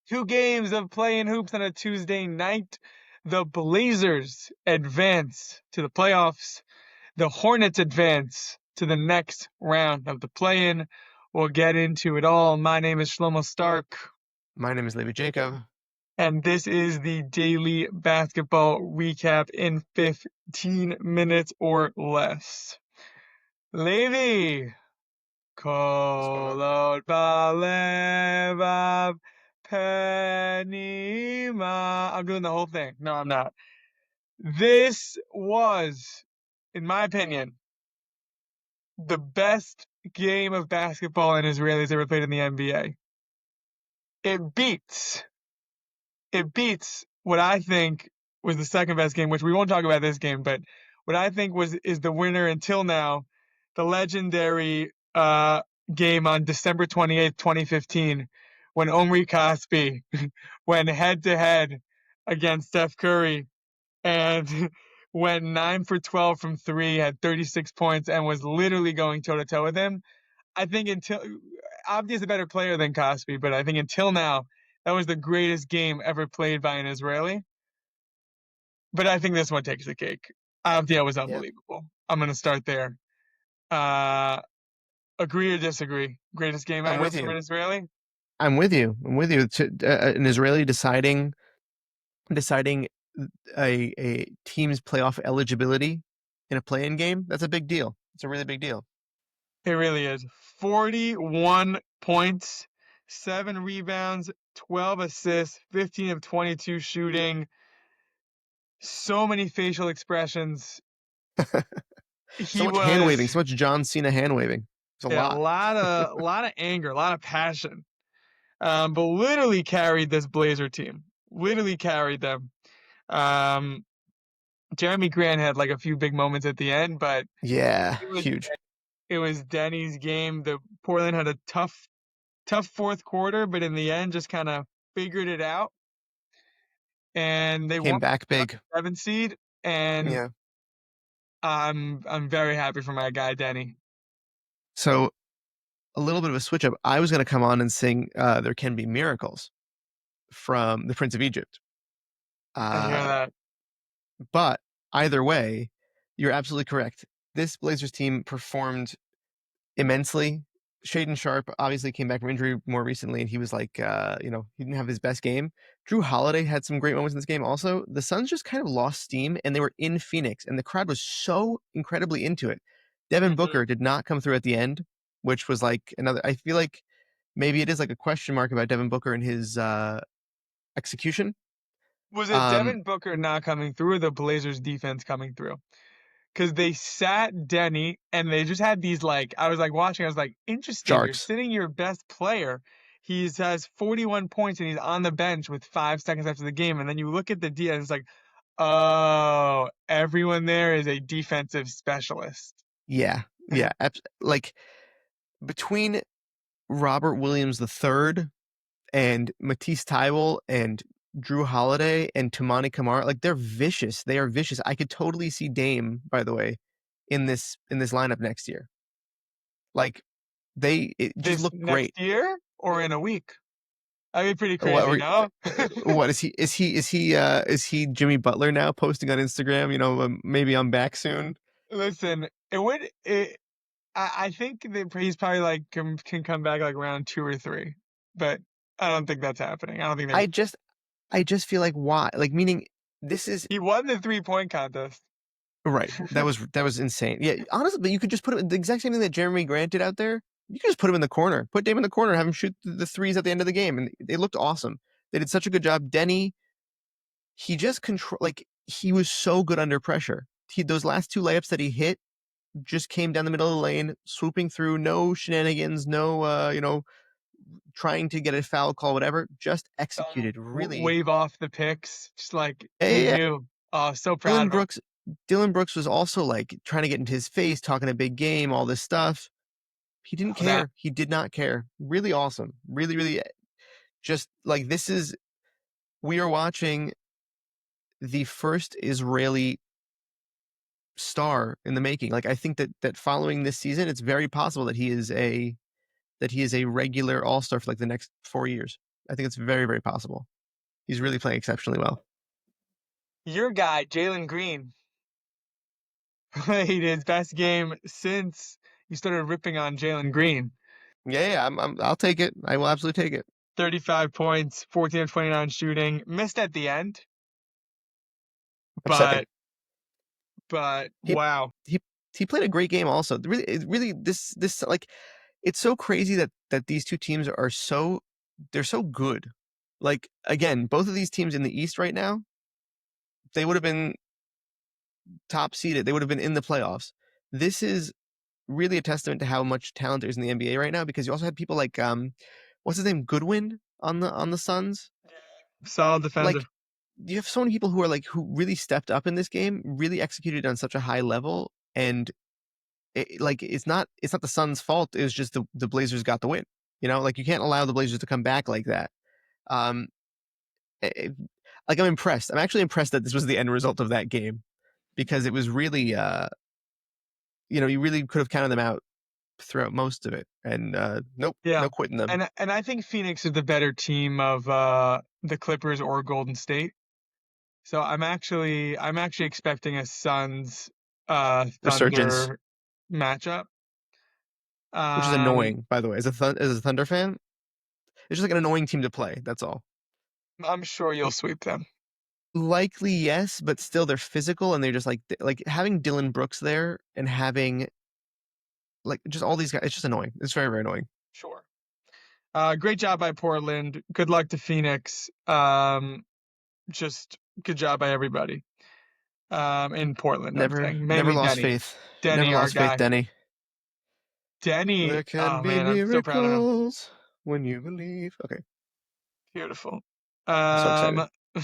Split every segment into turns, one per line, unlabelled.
2 games of playing hoops on a Tuesday night. The Blazers advance to the playoffs. The Hornets advance to the next round of the play-in. We'll get into it all. My name is Shlomo Stark,
My name is Levy Jacob.
and this is the daily basketball recap in 15 minutes or less. Levy,
What's going on?
kolot balevav penima. I'm doing the whole thing. No, I'm not. This was, in my opinion, the best game of basketball an Israeli's ever played in the NBA. It beats, it beats what I think was the second best game, which we won't talk about this game, but what I think is the winner until now, the legendary game on December 28th, 2015, when Omri Caspi went head to head against Steph Curry and went 9 for 12 from three, had 36 points, and was literally going toe to toe with him. I think until Avdija is a better player than Caspi, but I think until now, that was the greatest game ever played by an Israeli. But I think this one takes the cake. Avdija was
Yeah,
unbelievable. I'm going to start there. Uh, Agree or disagree? Greatest game
I'm
ever
with
from
you.
an Israeli?
I'm with you. I'm with you. An Israeli deciding a team's playoff eligibility in a play-in game. That's a big deal. It's a really big deal.
It really is. 41 points, 7 rebounds, 12 assists, 15 of 22 shooting. So many facial expressions.
So
He
much hand
was
waving. So much John Cena hand waving. It's a
a
lot.
lot of anger, a lot of passion. But literally carried this Blazer team. Literally carried them. Um, Jeremy Grant had like a few big moments at the end, but
Yeah,
it was
huge.
it was Denny's game. The Portland had a tough fourth quarter, but in the end just kind of figured it out. And they won
Came back
the
big.
7th seed. And
Yeah.
I'm very happy for my guy Denny.
So a little bit of a switch up. I was going to come on and sing "There Can Be Miracles" from the Prince of Egypt.
I hear
Uh,
that.
But either way, you're absolutely correct. This Blazers team performed immensely. Shaden Sharp obviously came back from injury more recently, and he was like, he didn't have his best game. Drew Holiday had some great moments in this game. Also, the Suns just kind of lost steam, and they were in Phoenix, and the crowd was so incredibly into it. Devin
Hmm.
Booker did not come through at the end, which was like another. I feel like maybe it is like a question mark about Devin Booker and his execution.
Was it
Um,
Devin Booker not coming through or the Blazers defense coming through? Because they sat Denny and they just had these like I was like watching, I was like, interesting, you're
Sharks.
sitting your best player. He has 41 points and he's on the bench with 5 seconds after the game. And then you look at the D and it's like, oh, everyone there is a defensive specialist.
Yeah, yeah. Like between Robert Williams III and Matisse Thybulle and Drew Holiday and Tamani Kamara, like they're vicious. They are vicious. I could totally see Dame, by the way, in this lineup next year. Like it just
This
looked great.
next year or in a week? That'd be pretty
What
crazy,
were-
no?
what is he Jimmy Butler now posting on Instagram? Maybe I'm back soon.
Listen, I think that he's probably like can come back like round 2 or 3, but I don't think that's happening. I don't think they're.
I just I just feel like why? Like meaning this is
He won the 3-point contest.
right. That was insane. Yeah, honestly, but you could just put him the exact same thing that Jeremy Grant did out there. You could just put him in the corner, put Dame in the corner, have him shoot the threes at the end of the game, and they looked awesome. They did such a good job. Denny, he just control like he was so good under pressure. Those last two layups that he hit just came down the middle of the lane, swooping through, no shenanigans, no trying to get a foul call, whatever. Just executed really.
Wave off the picks, just like
Yeah,
he
yeah, yeah.
knew. Oh, so proud
Dylan
of him.
Brooks. Dylan Brooks was also like trying to get into his face, talking a big game, all this stuff. He didn't
Oh, that
care. He did not care. Really awesome. Really, really just like we are watching the first Israeli star in the making. Like I think that following this season, it's very possible that he is a regular all-star for like the next 4 years. I think it's very, very possible. He's really playing exceptionally well.
Your guy, Jalen Green, played his best game since you started ripping on Jalen Green.
Yeah, I'll take it. I will absolutely take it.
35 points, 14 of 29 shooting. Missed at the end,
Upsetting.
but
He
wow.
he he played a great game. Also, really, this like it's so crazy that these two teams are they're so good. Like again, both of these teams in the East right now, they would have been top seeded. They would have been in the playoffs. This is really a testament to how much talent there is in the NBA right now because you also had people like what's his name, Goodwin on the Suns.
Solid defender.
Like you have so many people who are like who really stepped up in this game, really executed on such a high level, and like it's not the Suns' fault. It was just the Blazers got the win. You know, like you can't allow the Blazers to come back like that. Um, it- like I'm impressed. I'm actually impressed that this was the end result of that game because it was really you really could have counted them out throughout most of it, and nope,
Yeah.
no quitting them.
And I think Phoenix is the better team of the Clippers or Golden State. So I'm actually expecting a Suns
Resurgence,
Thunder matchup.
which is
Um
annoying, by the way. As a Thunder fan, it's just like an annoying team to play. That's all.
I'm sure you'll sweep them.
Likely yes, but still they're physical and they're just like having Dylan Brooks there and having like just all these guys. It's just annoying. It's very, very annoying.
Sure. Great job by Portland. Good luck to Phoenix. Just good job by everybody. In Portland, I'm
Never,
saying.
never
Mainly
lost
Denny.
faith. Never
Denny, our
lost faith,
guy.
Denny.
Denny,
There can
oh
be
man, I'm so proud of him.
miracles when you believe. Okay,
Beautiful.
I'm so excited.
Um,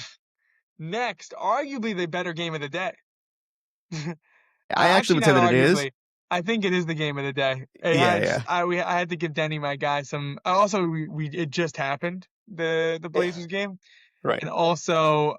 Next, arguably the better game of the day.
I actually
Actually,
would say
not
that it is.
arguably. I think it is the game of the day. It
Yeah,
had
yeah,
I had to give Denny, my guy, some. Also, we it just happened, the
yeah.
Blazers game,
Right.
and also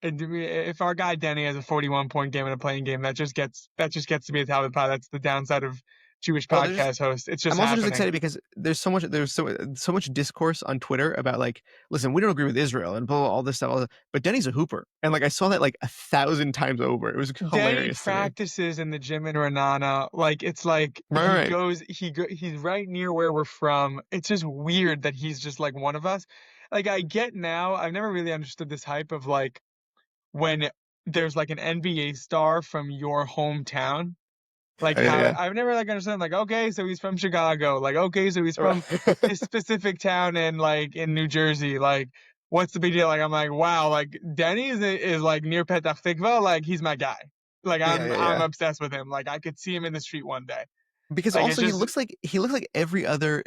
if our guy Denny has a 41-point game in a playing game, that just gets to be the top of the pie. That's the downside of Jewish
Well, there's
podcast hosts. It's just
I'm also just
happening.
excited because there's so much discourse on Twitter about like, listen, we don't agree with Israel and blah, blah, all this stuff, but Denny's a hooper, and like I saw that like 1,000 times over. It was
Denny
hilarious to me.
practices in the gym in Renana. Like it's like
Right, right.
he's right near where we're from. It's just weird that he's just like one of us. Like I get now, I've never really understood this hype of like when there's like an NBA star from your hometown. Like
Yeah,
how
yeah,
I've never like understood like okay, so he's from Chicago. Like okay, so he's
yeah.
from this specific town in New Jersey. Like what's the big deal? Like I'm like wow, like Denny is like near Petah Tikva. Like he's my guy. Like
Yeah, yeah,
I'm
yeah.
obsessed with him. Like I could see him in the street one day.
Because
Like it's
also
just
he looks like every other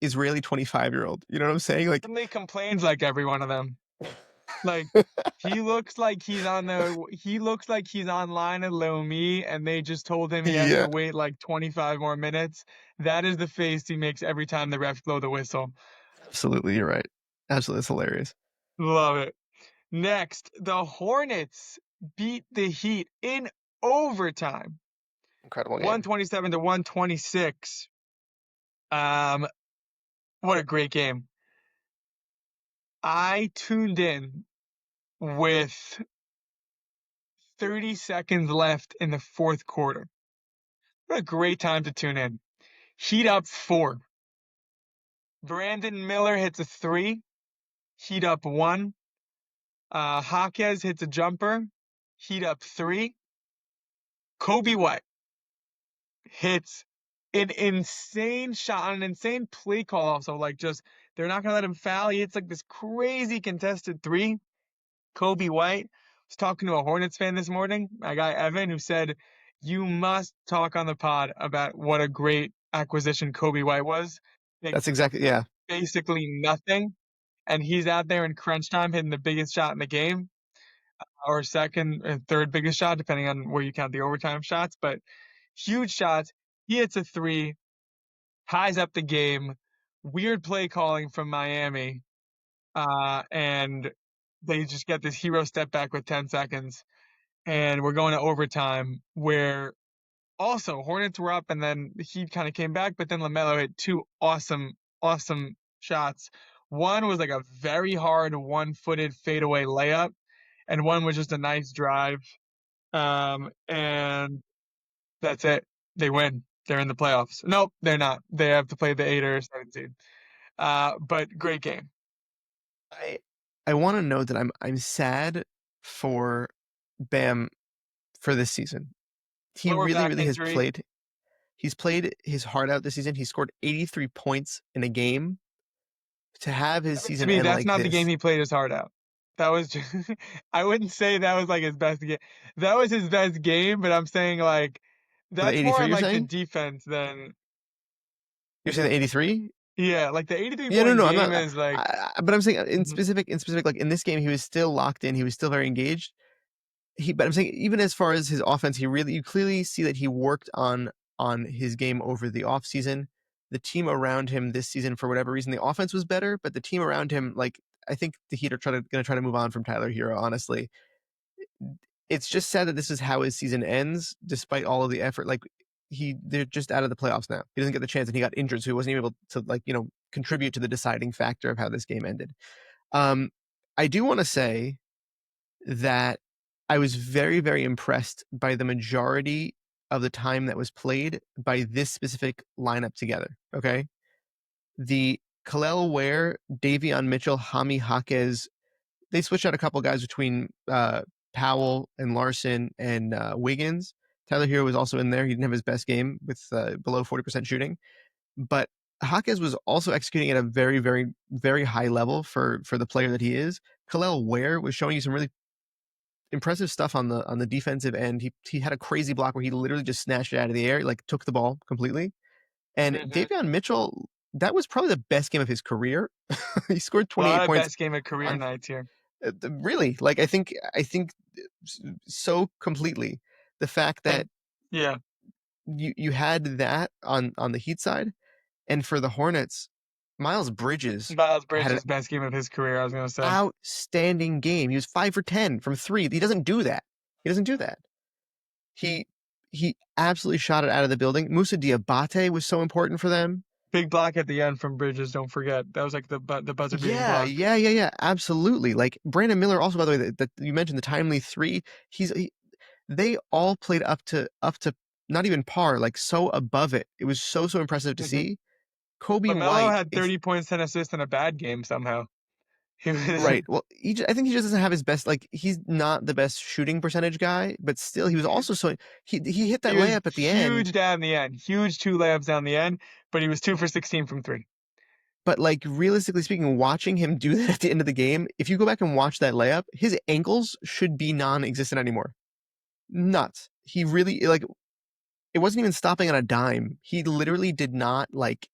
Israeli 25-year-old. You know what I'm saying? Like,
suddenly complains like every one of them. Like he looks like he's online at Lomi and they just told him he has
yeah,
to wait like 25 more minutes. That is the face he makes every time the refs blow the whistle.
absolutely, you're right. Absolutely, it's hilarious.
Love it. Next, the Hornets beat the Heat in overtime,
Incredible game.
127 to 126. Um, what a great game. I tuned in with 30 seconds left in the fourth quarter. What a great time to tune in. Heat up 4. Brandon Miller hits a 3. Heat up 1. Jaquez hits a jumper. Heat up 3. Kobe White hits an insane shot, an insane play call also. Like just they're not gonna let him foul. He hits like this crazy contested 3. Kobe White was talking to a Hornets fan this morning, my guy Evan, who said, you must talk on the pod about what a great acquisition Kobe White was. They
That's exactly yeah.
basically nothing. And he's out there in crunch time hitting the biggest shot in the game, or second and third biggest shot, depending on where you count the overtime shots. But huge shots. He hits a 3, ties up the game. Weird play calling from Miami. And they just get this hero step back with 10 seconds. And we're going to overtime where also Hornets were up and then the Heat kind of came back. But then LaMelo hit 2 awesome shots. One was like a very hard one-footed fadeaway layup, and one was just a nice drive. And that's it. They win. They're in the playoffs. Nope, they're not. They have to play the 8 or 17. But great game.
I I want to know that I'm sad for Bam for this season. He
Lower
really,
back
really has
injury.
played. He's played his heart out this season. He scored 83 points in a game. To have his
To
season
me,
end
that's
like
not the game
this,
he played his heart out. That was just, I wouldn't say that was like his best game. That was his best game, but I'm saying like
for the
that's more
83,
on
you're
like the
saying?
defense than
You're saying the 83?
yeah, like the 83
Yeah, no,
point
no, I'm
game
not.
is like
But I'm saying
mhm,
in specific, like in this game, he was still locked in. He was still very engaged. But I'm saying even as far as his offense, you clearly see that he worked on his game over the offseason. The team around him this season, for whatever reason, the offense was better, but the team around him, like I think the Heat are going to try to move on from Tyler Hero. Honestly, it's just sad that this is how his season ends, despite all of the effort. Like they're just out of the playoffs now. He doesn't get the chance, and he got injured, so he wasn't even able to contribute to the deciding factor of how this game ended. Um, I do want to say that I was very, very impressed by the majority of the time that was played by this specific lineup together. Okay. The Kalel Ware, Davion Mitchell, Hami Jaquez, they switched out a couple guys between Powell and Larson and Wiggins. Tyler Hero was also in there. He didn't have his best game with below 40% shooting, but Jaquez was also executing at a very, very, very high level for the player that he is. Kalel Ware was showing you some really impressive stuff on the defensive end. He had a crazy block where he literally just snatched it out of the air, like took the ball completely. And
mhm.
Davion Mitchell, that was probably the best game of his career. He scored
A lot
28
of
points
best game of career
on
nights here.
really like I think so completely the fact that
And yeah,
you had that on the Heat side, and for the Hornets, Miles Bridges
Miles
had an
Bridges best game of his career, I was gonna say.
outstanding game. He was 5 for 10 from three. He doesn't do that. He doesn't do that. He he absolutely shot it out of the building. Musa Diabate was so important for them.
Big block at the end from Bridges, don't forget. That was like the buzzer beating
Yeah,
block.
yeah, yeah, yeah, absolutely. Like Brandon Miller, also by the way, that you mentioned the timely three. They all played up to not even par, like so above it. It was so impressive to
Mhm.
see. Kobe
LaMelo
White
had
is
30 points, 10 assists in a bad game somehow. He was
right. Well, I think he just doesn't have his best. Like he's not the best shooting percentage guy, but still, he was also so he hit that
he was
layup at the end.
huge down the end. Huge two layups down the end, but he was 2 for 16 from 3.
But like realistically speaking, watching him do that at the end of the game, if you go back and watch that layup, his ankles should be non-existent anymore. Nuts. He really like it wasn't even stopping on a dime. He literally did not like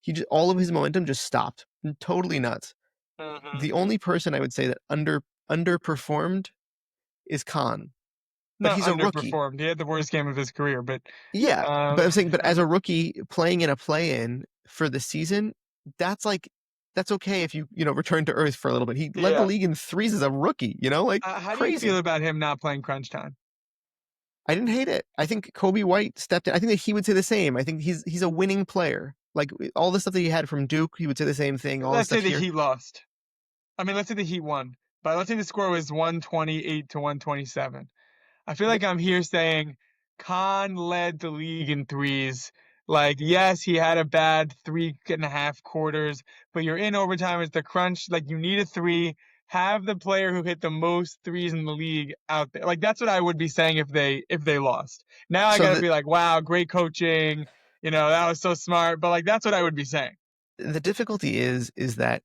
he just all of his momentum just stopped. Totally nuts.
Mhm.
The only person I would say that underperformed is Khan, but
Not
he's a rookie.
underperformed. He had the worst game of his career, but
Yeah, but
um
I'm saying, but as a rookie playing in a play-in for the season, that's like that's okay if you return to earth for a little bit. He led the
yeah.
league in threes as a rookie, like
How do you feel
crazy.
about him not playing crunch time?
I didn't hate it. I think Kobe White stepped in. I think that he would say the same. I think he's a winning player. Like all the stuff that he had from Duke, he would say the same thing. All the
Let's say
stuff
the
here.
Heat lost. I mean, let's say the Heat won, but let's say the score was 128 to 127. I feel like I'm here saying Khan led the league in threes. Like, yes, he had a bad 3.5 quarters, but you're in overtime. It's the crunch. Like, you need a three. Have the player who hit the most threes in the league out there. Like, that's what I would be saying if they lost. Now I
So
gotta be like, wow, great coaching. That was so smart. But like, that's what I would be saying.
the difficulty is that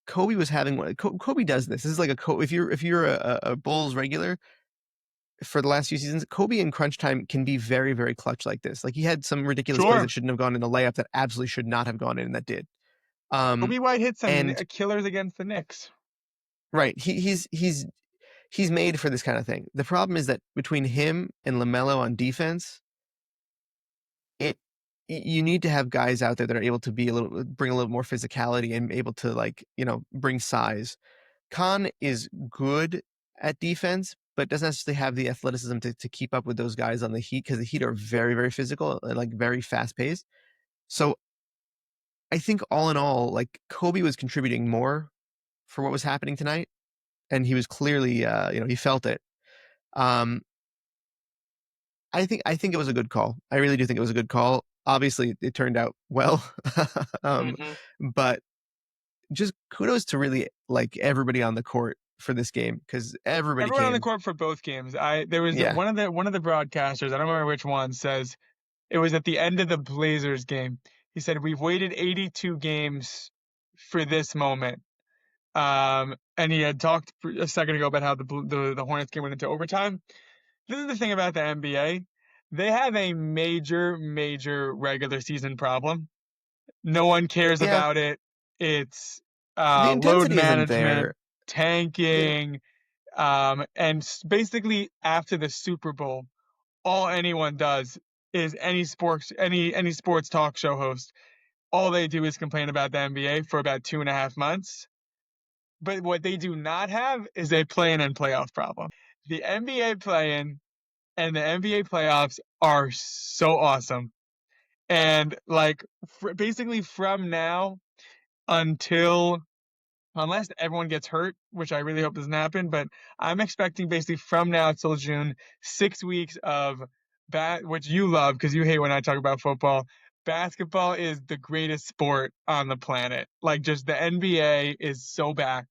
Kobe was having one. Kobe does this. This is like if you're a Bulls regular for the last few seasons, Kobe in crunch time can be very, very clutch like this. Like he had some ridiculous plays
Sure.
that shouldn't have gone in a layup that absolutely should not have gone in and that did.
Kobe White hit some
And
killers against the Knicks.
right, he's made for this kind of thing. The problem is that between him and LaMelo on defense, it you need to have guys out there that are able to bring a little more physicality and able to bring size. Khan is good at defense, but doesn't necessarily have the athleticism to keep up with those guys on the Heat because the Heat are very, very physical and like very fast paced. So I think all in all, like Kobe was contributing more for what was happening tonight, and he was clearly, he felt it. Um, I think it was a good call. I really do think it was a good call. Obviously, it turned out well, um,
Hmm.
but just kudos to really like everybody on the court for this game because everybody
Everyone on the
came.
court for both games. There was
Yeah,
one of the broadcasters, I don't remember which one, says it was at the end of the Blazers game. He said, "We've waited 82 games for this moment." And he had talked a second ago about how the Hornets game went into overtime. This is the thing about the NBA. They have a major, major regular season problem. No one cares
yeah.
about it. It's
The
load
intensity isn't
management,
there. Yeah,
tanking, and basically after the Super Bowl, all anyone does is any sports talk show host, all they do is complain about the NBA for about 2.5 months. But what they do not have is a play-in and playoff problem. The NBA play-in and the NBA playoffs are so awesome. And like basically from now until unless everyone gets hurt, which I really hope doesn't happen, but I'm expecting basically from now till June, 6 weeks of which you love because you hate when I talk about football. Basketball is the greatest sport on the planet. Like just the NBA is so back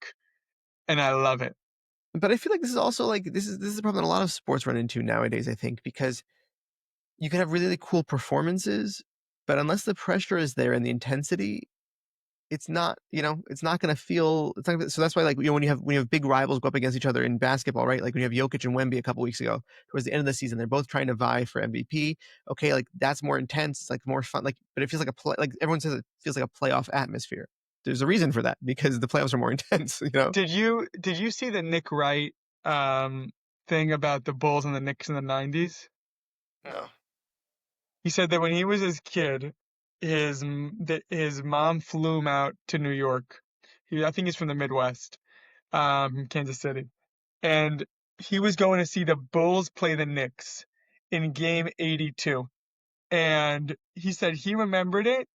and I love it.
but I feel like this is also like this is a problem that a lot of sports run into nowadays. I think because you can have really, really cool performances, but unless the pressure is there and the intensity, it's not, it's not going to feel. It's not, so that's why, like, when you have big rivals go up against each other in basketball, right? Like when you have Jokic and Wemby a couple weeks ago, towards the end of the season, they're both trying to vie for MVP. Okay, like that's more intense. It's like more fun. Like, but it feels like a play. Like everyone says, it feels like a playoff atmosphere. There's a reason for that because the playoffs are more intense.
Did you see the Nick Wright um thing about the Bulls and the Knicks in the 90s?
No.
He said that when he was his kid, his mom flew him out to New York. I think he's from the Midwest, Kansas City, and he was going to see the Bulls play the Knicks in Game 82. And he said he remembered it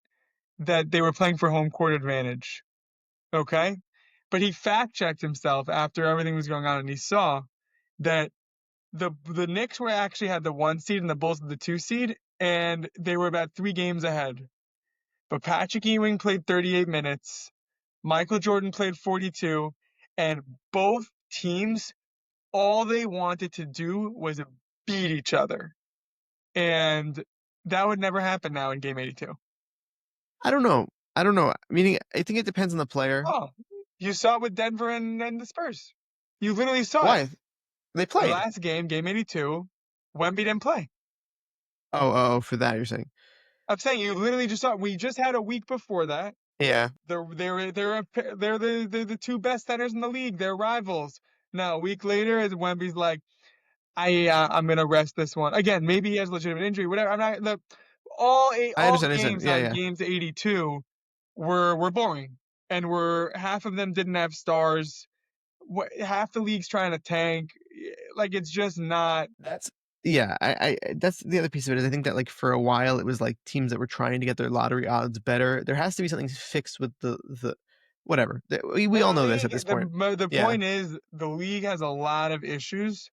that they were playing for home court advantage. Okay, but he fact checked himself after everything was going on, and he saw that the Knicks were actually had the 1 seed and the Bulls had the 2 seed, and they were about 3 games ahead. But Patrick Ewing played 38 minutes, Michael Jordan played 42, and both teams, all they wanted to do was beat each other. And that would never happen now in Game 82.
I don't know. I don't know. Meaning, I think it depends on the player.
Oh, you saw it with Denver and the Spurs. You literally saw it.
Why they
The
played?
last game, Game 82, Wemby didn't play.
Oh, for that you're saying?
I'm saying you literally just saw. We just had a week before that.
Yeah.
They're the two best centers in the league. They're rivals. Now a week later, as Wemby's like, I'm gonna rest this one again. Maybe he has a legitimate injury. Whatever. I'm not
I
all
understand. I understand.
games
Yeah,
on
yeah.
games 82 were boring, and were half of them didn't have stars. Half the league's trying to tank. Like it's just not.
That's yeah. That's the other piece of it is I think that like for a while it was like teams that were trying to get their lottery odds better. There has to be something fixed with the whatever. We
The
all know this at
league,
this point.
the
Yeah.
point is, the league has a lot of issues,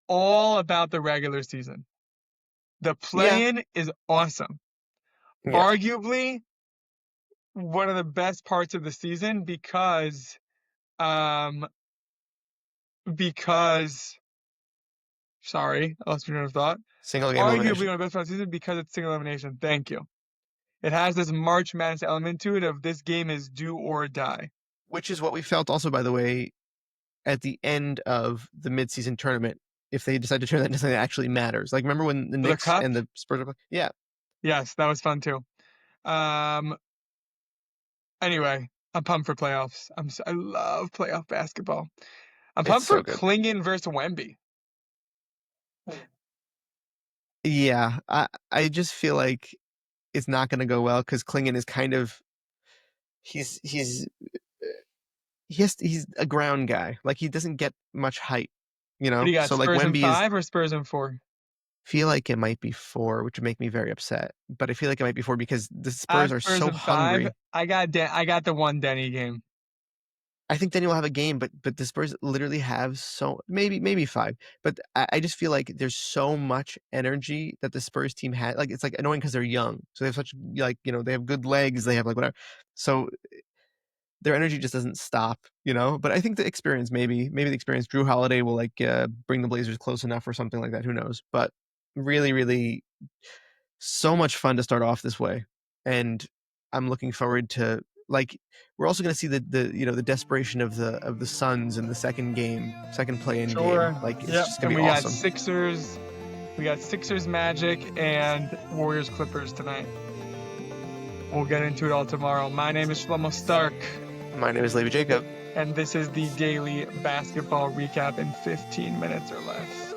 all about the regular season. The
Yeah.
play-in is awesome.
Yeah.
Arguably one of the best parts of the season um because sorry, I lost my train of thought.
Single game
Arguably one
elimination,
of the best parts of the season because it's single elimination. Thank you. It has this March Madness element to it of this game is do or die.
which is what we felt also by the way at the end of the midseason tournament. If they decide to turn that into something that actually matters, like remember when the
For the
Knicks
cup,
and the Spurs were yeah.
yes, that was fun too. Um Anyway, I'm pumped for playoffs. I love playoff basketball. I'm
It's
pumped for
so good.
Klingon versus Wemby.
Yeah. I just feel like it's not going to go well because Klingon is kind of he's he's a ground guy. Like he doesn't get much height,
What do you got?
So like
Spurs in
Wemby is
5 or Spurs in 4?
feel like it might be 4, which would make me very upset. But I feel like it might be 4 because the
I
Spurs
have
are
Spurs
so
in 5.
hungry.
I got the one Denny game.
I think Denny will have a game, but the Spurs literally have maybe 5. But I just feel like there's so much energy that the Spurs team had. Like it's like annoying because they're young, so they have such like they have good legs, they have like whatever. So their energy just doesn't stop, But I think the experience, maybe the experience, Drew Holiday will like bring the Blazers close enough or something like that. Who knows? But really, really, so much fun to start off this way, and I'm looking forward to like we're also going to see the desperation of the Suns in the second play-in game.
Sure.
Like it's
Yep.
just
And
gonna be
we got
awesome.
Sixers. We got Sixers Magic and Warriors Clippers tonight. We'll get into it all tomorrow. My name is Shlomo Stark.
My name is Levy Jacob.
And this is the daily basketball recap in 15 minutes or less.